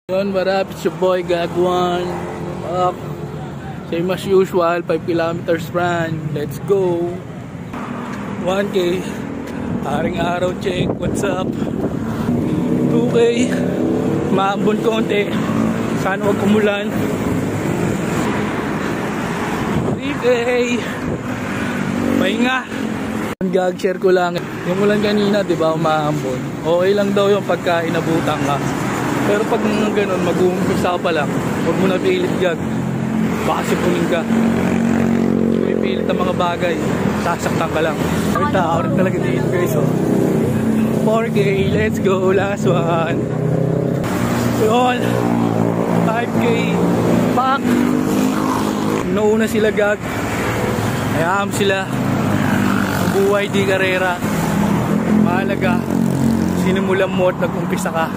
Yun, what up? It's your boy Gagwan. Up. Same as usual, 5 kilometers run. Let's go. 1K. Haring araw check. What's up? 2K. Maambon konti. Sana wag umulan. 3K. Pahinga. Gag-share ko lang. Yung ulan kanina, di ba, umaambon. Okay lang daw yung pagka inabutan ka. Pero pag ganun, mag-uumpisa ka pa lang, huwag mo na pilit gag. Baka sipunin ka. Pilit ang mga bagay, sasaktan ka lang. May tao rin talaga dito guys. 4K, let's go, last one. Yun, 5K, back. Nauna sila gag. Hayaan sila. Ang buhay di karera. Mahalaga, sinimulan mo at nag-umpisa ka.